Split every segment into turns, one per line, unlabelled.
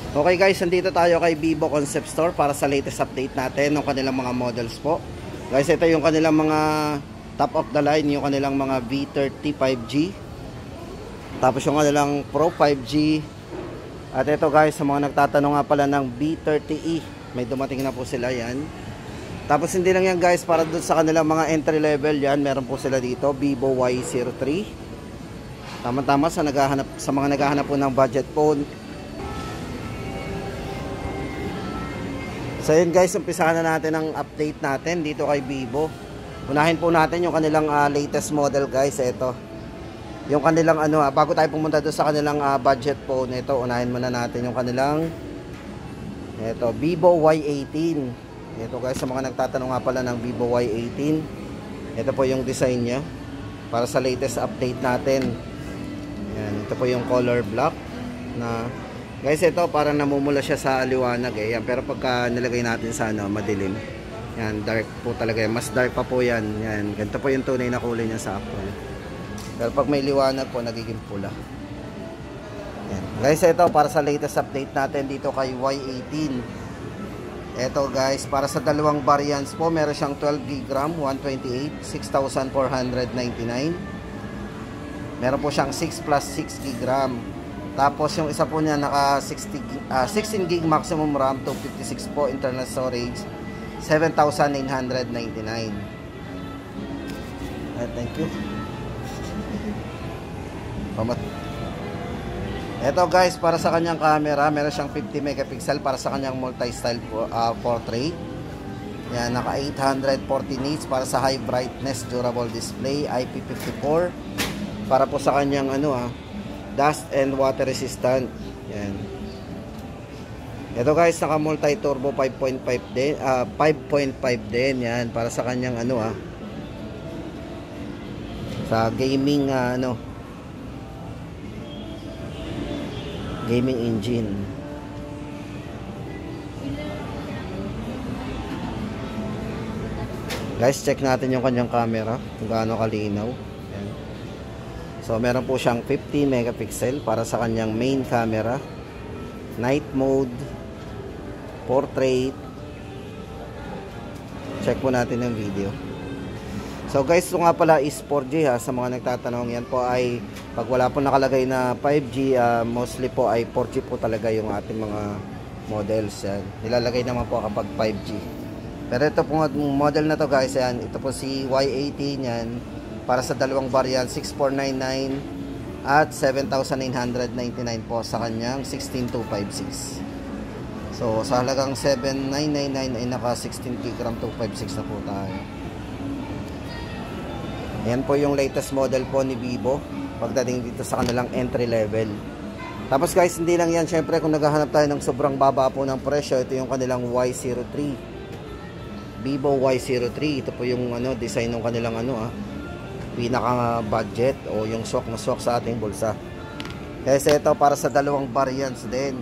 Okay guys, nandito tayo kay Vivo Concept Store para sa latest update natin ng kanilang mga models po. Guys, ito yung kanilang mga top of the line, yung kanilang mga V30 5G. Tapos yung kanilang Pro 5G. At ito guys, sa mga nagtatanong nga pala ng V30e, may dumating na po sila yan. Tapos hindi lang yan guys, para doon sa kanilang mga entry level yan, meron po sila dito, Vivo Y03. Tama-tama sa mga naghahanap po ng budget phone. So yun guys, umpisahan na natin ang update natin dito kay Vivo. Unahin po natin yung kanilang latest model guys. Ito yung kanilang bago tayo pumunta doon sa kanilang budget phone, ito unahin muna natin yung kanilang Vivo Y18. Ito guys, sa mga nagtatanong nga pala ng Vivo Y18, ito po yung design nya para sa latest update natin. Yan, ito po yung color black na guys, ito parang namumula siya sa liwanag yan, pero pagka nilagay natin sa madilim, yan, dark po talaga yan. Mas dark pa po yan. Yan, ganito po yung tunay na kulay niya sa actual. Pero pag may liwanag po, nagiging pula. Yan. Guys, ito para sa latest update natin dito kay Y18. Ito guys, para sa dalawang variants po, meron siyang 12GB RAM, 128, 6,499. Meron po siyang 6 plus 6GB RAM. Tapos yung isa po niya naka 16GB maximum RAM, 256 po internal storage, 7,999. Thank you. Ito guys, para sa kanyang camera, meron siyang 50 megapixel para sa kanyang multi-style portrait. Yan, naka 840 nits para sa high brightness durable display, IP54 para po sa kanyang dust and water resistant. Yan. Ito guys, naka multi turbo 5.5 din, 5.5 din yan para sa kanyang sa gaming gaming engine. Guys, check natin yung kanyang camera kung gaano kalinaw. Yan. So meron po siyang 50 megapixel para sa kanyang main camera, night mode, portrait. Check po natin yung video. So guys, ito nga pala is 4G sa mga nagtatanong. Yan po ay pag wala po nakalagay na 5G, mostly po ay 4G po talaga yung ating mga models. Yan. Nilalagay naman po kapag 5G. Pero ito po model na to guys, yan, ito po si Y18 yan, para sa dalawang variant, 6,499 at 7,999 po sa kanyang 16,256. So sa halagang 7,999 ay naka 16GB RAM 256 na po tayo. Yan po yung latest model po ni Vivo pagdating dito sa kanilang entry level. Tapos guys, hindi lang yan, syempre kung naghahanap tayo ng sobrang baba po ng presyo, ito yung kanilang Y03, Vivo Y03. Ito po yung design ng kanilang pinaka budget o yung swak na swak sa ating bulsa. Kasi ito para sa dalawang variants din.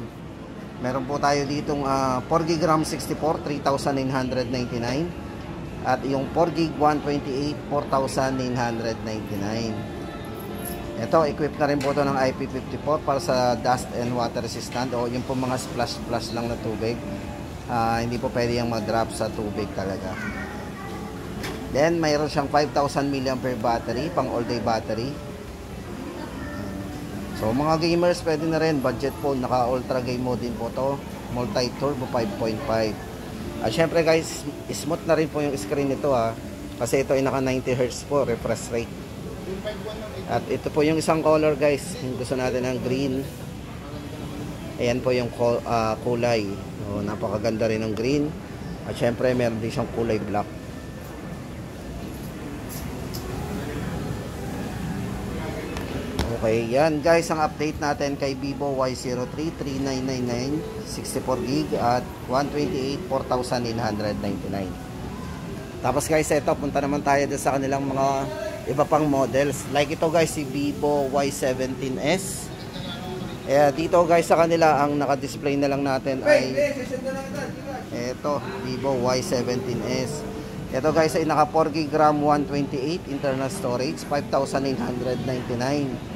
Meron po tayo ditong 4GB RAM 64, 3,999. At yung 4GB 128, 4,999. Ito, equipped na rin po ito ng IP54 para sa dust and water resistant o yung po mga splash lang na tubig. Hindi po pwede yung mag-drop sa tubig talaga. Then, mayroon siyang 5,000 mAh battery, pang all-day battery. So, mga gamers, pwede na rin. Budget phone, naka-ultra game mode din po ito. Multi-turbo 5.5. Syempre guys, smooth na rin po yung screen nito kasi ito ay naka 90Hz po refresh rate. At ito po yung isang color guys, kung gusto natin ng green. Ayan po yung kulay. Napakaganda rin ng green. At syempre meron din siyang kulay black. Okay, yan guys ang update natin kay Vivo Y03, 3,999, 64GB at 128, 4,999. Tapos guys, ito punta naman tayo sa kanilang mga iba pang models. Like ito guys, si Vivo Y17s. Dito guys sa kanila, ang naka-display na lang natin ay ito, Vivo Y17s. Ito guys ay naka 4GB RAM, 128 internal storage, 5,999.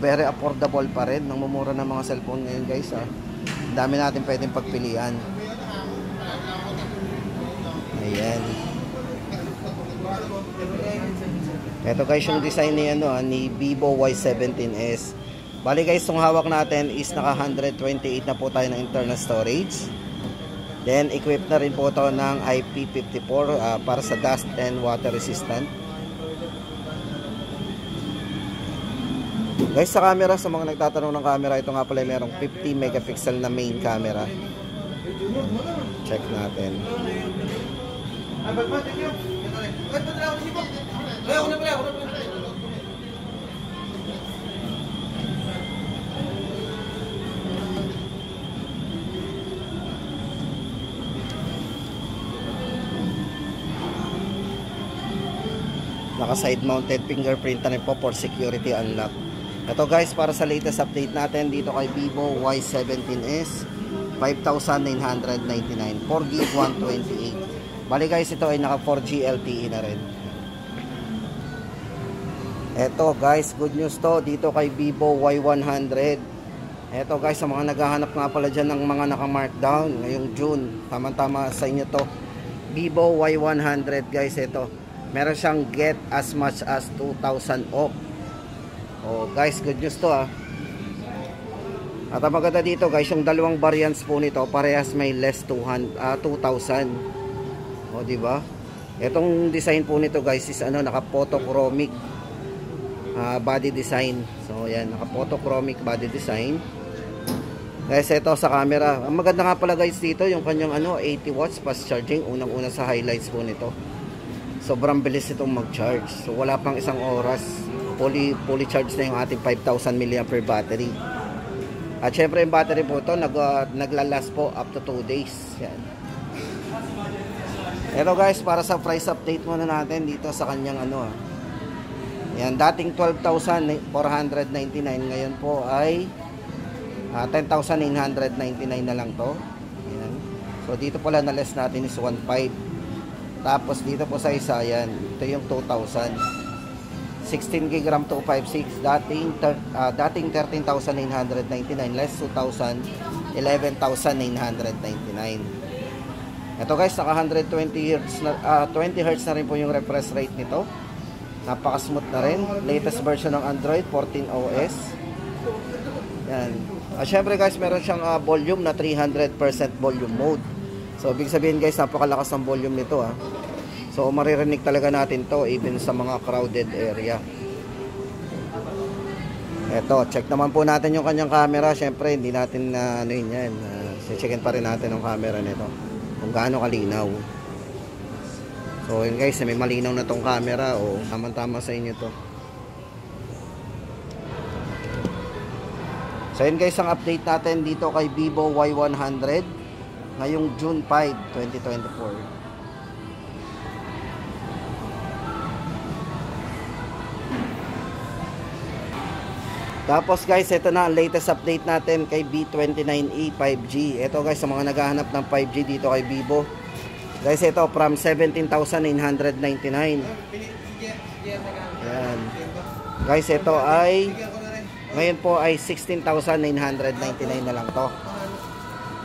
Very affordable pa rin. Nang mumura ng mga cellphone ngayon guys Dami natin pwedeng pagpilian. Ayan. Ito guys yung design ni ni Vivo Y17s. Bali guys, itong hawak natin is naka 128 na po tayo ng internal storage. Then equipped na rin po ito ng IP54 para sa dust and water resistant. Guys, sa camera, sa mga nagtatanong ng camera, ito nga pala merong 50 megapixel na main camera. Check natin. Naka side mounted fingerprint na rin po for security unlock. Ito guys, para sa latest update natin dito kay Vivo Y17s, 5,999, 4GB 128. Bali guys, ito ay naka 4G LTE na rin. Ito guys, good news to dito kay Vivo Y100. Ito guys, sa mga naghahanap nga pala dyan ng mga naka markdown ngayong June, tamang-tama sa inyo to. Vivo Y100 guys, ito meron siyang get as much as 2,000 off. Oh guys, good news to At ang maganda dito guys, yung dalawang variants po nito parehas may less 2,000. Oh, di ba? Etong design po nito guys is naka photochromic body design. So ayan, naka photochromic body design. Guys, ito sa camera. Ang maganda nga pala guys dito yung kanyang 80 watts fast charging. Unang-una sa highlights po nito. Sobrang bilis itong mag-charge. So wala pang isang oras. Fully charged na yung ating 5,000 mAh battery. At syempre yung battery po ito naglalast po up to 2 days. Yan. Ito guys, para sa price update muna natin dito sa kanyang yan, dating 12,499, ngayon po ay 10,999 na lang to. Yan. So dito pala na less natin is 1,500. Tapos dito po sa isa, yan, ito yung 2,000. 16GB RAM 256, dating 13,999 less 2,000, 11,999. Ito guys, naka 120 Hz na 20 Hz na rin po yung refresh rate nito. Napaka smooth na rin. Latest version ng Android 14 OS. Yan. Syempre guys, meron siyang volume na 300% volume mode. So ibig sabihin guys, napakalakas ng volume nito So maririnig talaga natin to even sa mga crowded area. Eto, check naman po natin yung kanyang camera. Syempre hindi natin yan. Checkin pa rin natin yung camera nito kung gaano kalinaw. So yun guys, may malinaw na tong camera. Tama-tama sa inyo to. So yun guys, ang update natin dito kay Vivo Y100 ngayong June 5, 2024. Tapos guys, ito na ang latest update natin kay B29e 5G. Ito guys, sa mga naghahanap ng 5G dito kay Vivo. Guys, ito from 17,999. Ayan. Guys, ito ay ngayon po ay 16,999 na lang to.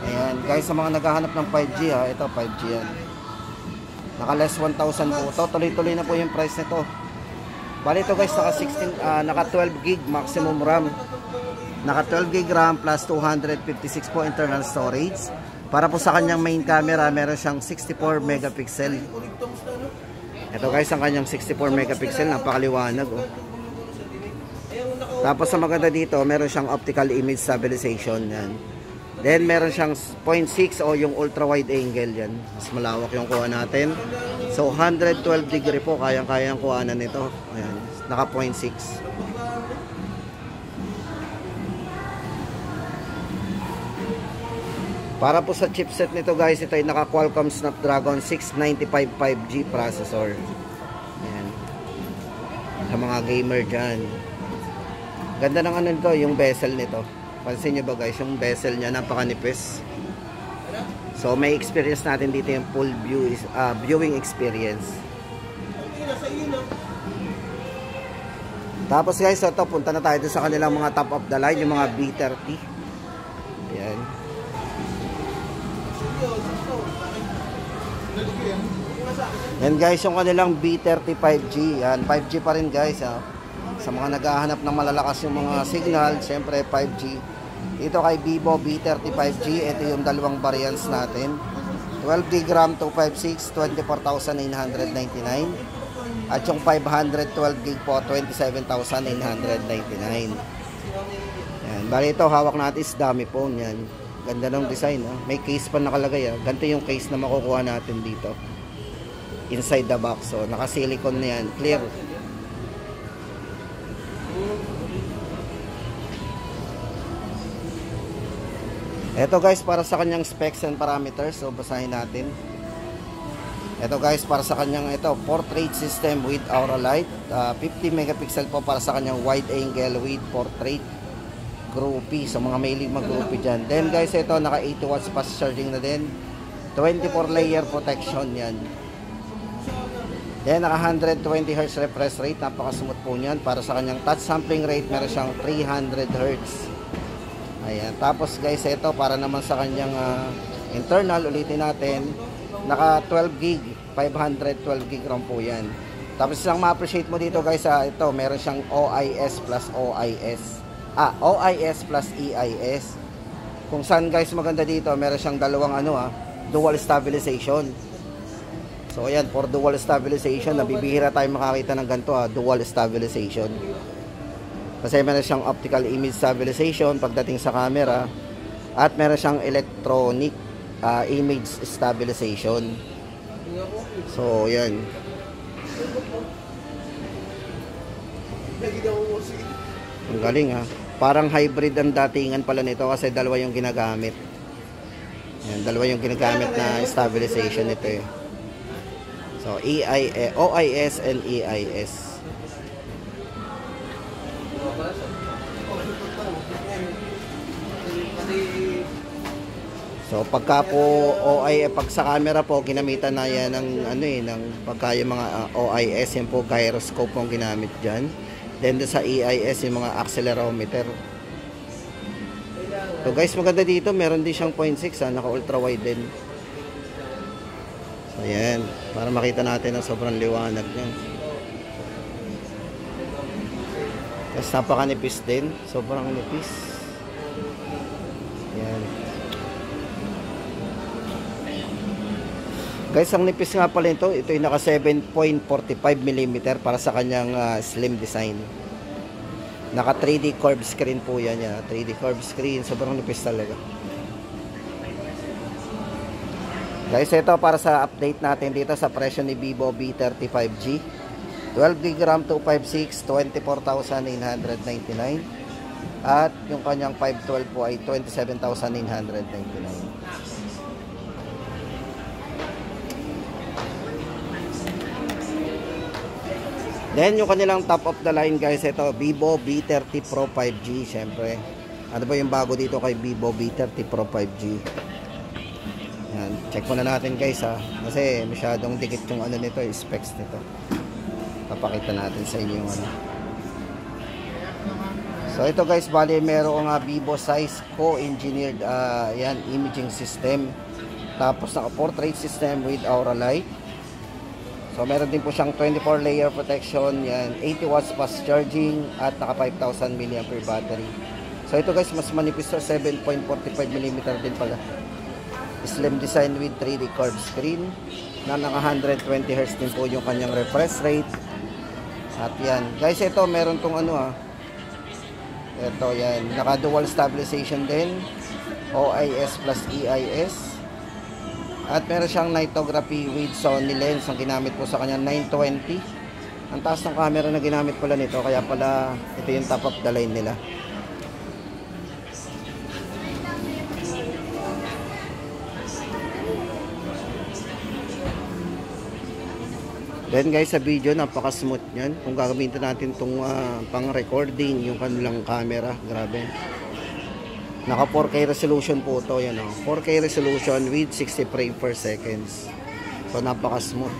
Ayan. Guys, sa mga naghahanap ng 5G ito 5G yan. Naka less 1,000 po to. Tuloy-tuloy na po yung price nito. Bali ito guys, naka 12 GB maximum RAM. Naka 12 GB RAM plus 256 po internal storage. Para po sa kanyang main camera, meron siyang 64 megapixel. Ito guys, ang kanyang 64 megapixel, napakaliwanag Tapos sa maganda dito, meron siyang optical image stabilization yan. Then meron siyang 0.6 o yung ultra wide angle yan. Mas malawak yung kuha natin. So 112 degree po kayang-kaya ang kuhanan nito. Ayan, naka 0.6. Para po sa chipset nito guys, ito ay naka Qualcomm Snapdragon 695 5G processor. Ayan. Sa mga gamer dyan. Ganda ng nito, yung bezel nito. Pansin nyo ba guys, yung bezel niya napakanipis. So may experience natin dito yung full view viewing experience. Tapos guys, ito punta na tayo sa kanilang mga top of the line, yung mga B30. Ayan. Yan guys, yung kanilang B35G. Yan, 5G pa rin guys. Sa mga naghahanap ng malalakas yung mga signal, syempre 5G. Dito kay Vivo B35G, ito yung dalawang variants natin. 12GB RAM 256, 24,999. At yung 512GB po, 27,999. Yan, bali ito, hawak natin is dummy phone. Yan, ganda ng design. May case pa nakalagay. Ganito yung case na makukuha natin dito. Inside the box. So, naka-silicone na yan. Clear. Ito guys, para sa kanyang specs and parameters. So, basahin natin. Ito guys, para sa kanyang portrait system with aura light. 50 megapixel po para sa kanyang wide angle with portrait. Groupie. So, mga mailing mag-groupie dyan. Then guys, ito, naka 80 watts fast charging na din. 24 layer protection yan. Then, naka 120 Hz refresh rate. Napaka-smooth po niyan. Para sa kanyang touch sampling rate, meron siyang 300 Hz. Ayan. Tapos guys, ito, para naman sa kanyang internal, ulitin natin. Naka 12GB, 512GB RAM po yan. Tapos isang ma-appreciate mo dito guys, ito, meron siyang OIS plus OIS. OIS plus EIS. Kung saan guys, maganda dito, meron siyang dalawang dual stabilization. So ayan, for dual stabilization, nabibihira tayo makakita ng ganito, dual stabilization. Kasi meron siyang optical image stabilization pagdating sa camera, at meron siyang electronic image stabilization. So ayan. Ang galing Parang hybrid ang datingan pala nito kasi dalawa yung ginagamit. Ayan, dalawa yung ginagamit na stabilization nito So, OIS and EIS. So, pagka po pag sa camera po, ginamitan na yan ng pagka yung mga OIS, yan po, gyroscope pong ginamit dyan. Then, sa EIS, yung mga accelerometer. So, guys, maganda dito, meron din siyang 0.6, naka ultra wide din. Ayan, para makita natin ang sobrang liwanag niya. Tapos napakanipis din, sobrang nipis. Ayan. Guys, ang nipis nga pala ito yung naka 7.45mm para sa kanyang slim design. Naka 3D curved screen po yan. 3D curved screen, sobrang nipis talaga. Guys, ito para sa update natin dito sa presyo ni Vivo B35G. 12GB RAM 256, 24,999. At yung kanyang 512 po ay 27,999. Then yung kanilang top of the line guys, ito Vivo B30 Pro 5G. Syempre, ano ba yung bago dito kay Vivo B30 Pro 5G? Yan, check muna natin guys kasi masyadong dikit yung nito, specs nito. Papakita natin sa inyo yung So ito guys, bali meron Vivo size co-engineered imaging system. Tapos naka portrait system with aura light. So meron din po siyang 24 layer protection, yan, 80 watts fast charging, at naka 5,000 mAh battery. So ito guys, mas manipis to, 7.45mm din pala. Slim design with 3D curved screen na naka 120 Hz din po yung kanyang refresh rate. At yan guys, ito meron tong ito yan, naka dual stabilization din, OIS plus EIS, at meron siyang nightography with Sony lens ang ginamit po sa kanya, 920. Ang taas ng camera na ginamit pala nito, kaya pala ito yung top of the line nila. Then guys, sa video, napaka-smooth nyan. Kung gagamitin natin itong pang-recording, yung kanilang camera, grabe. Naka 4K resolution po ito. Yan, 4K resolution with 60 frames per seconds. So, napaka-smooth.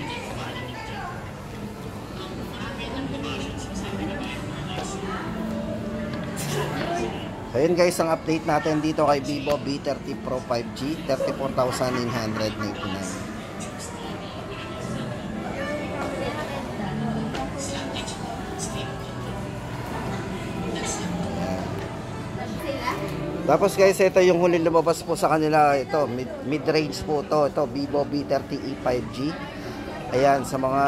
So, Ayun guys, ang update natin dito kay Vivo V30 Pro 5G, 34,999. Tapos guys, ito yung huling lumabas po sa kanila, ito mid-range po ito Vivo V30e 5G. Ayan, sa mga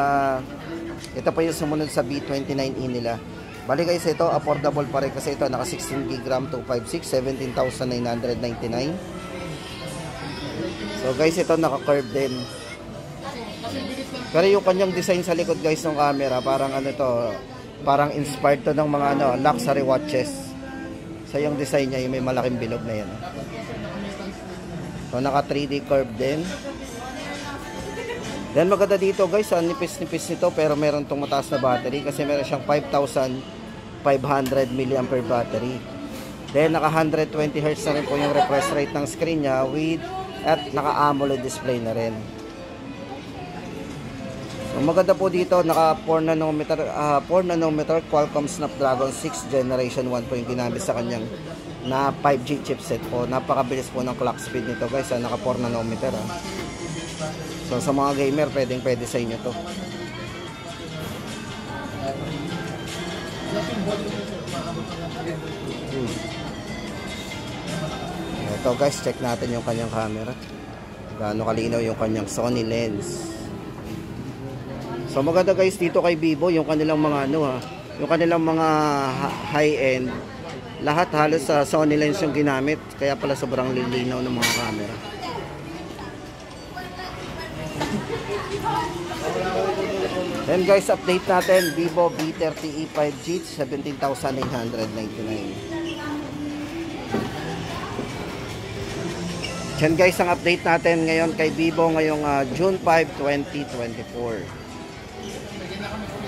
ito pa yung sumunod sa V29e nila. Bali guys, ito affordable pa rin kasi ito naka 16GB RAM 256, 17,999. So guys, ito naka-curve din. Pero yung kanyang design sa likod guys ng camera, parang ano to, parang inspired to ng mga luxury watches. So yung design niya, yung may malaking bilog na yan. So naka 3D curve din. Then maganda dito guys, nipis-nipis nito pero meron tong mataas na battery kasi meron siyang 5,500 mAh battery. Then naka 120Hz na rin po yung refresh rate ng screen niya with at naka AMOLED display na rin. So maganda po dito, naka 4 nanometer Qualcomm Snapdragon 6 Generation 1 po yung ginamit sa kanyang na 5G chipset po. Napakabilis po ng clock speed nito guys, naka 4 nanometer. So sa mga gamer, pwede sa inyo to. Ito guys, check natin yung kanyang camera. Gaano kalinaw yung kanyang Sony lens. So maganda guys dito kay Vivo, yung kanilang mga yung kanilang mga high-end, lahat halos sa Sony lens yung ginamit. Kaya pala sobrang lilinaw ng mga camera. Then guys, update natin Vivo V30e 5G 17,999. Yan guys ang update natin ngayon kay Vivo ngayong June 5, 2024.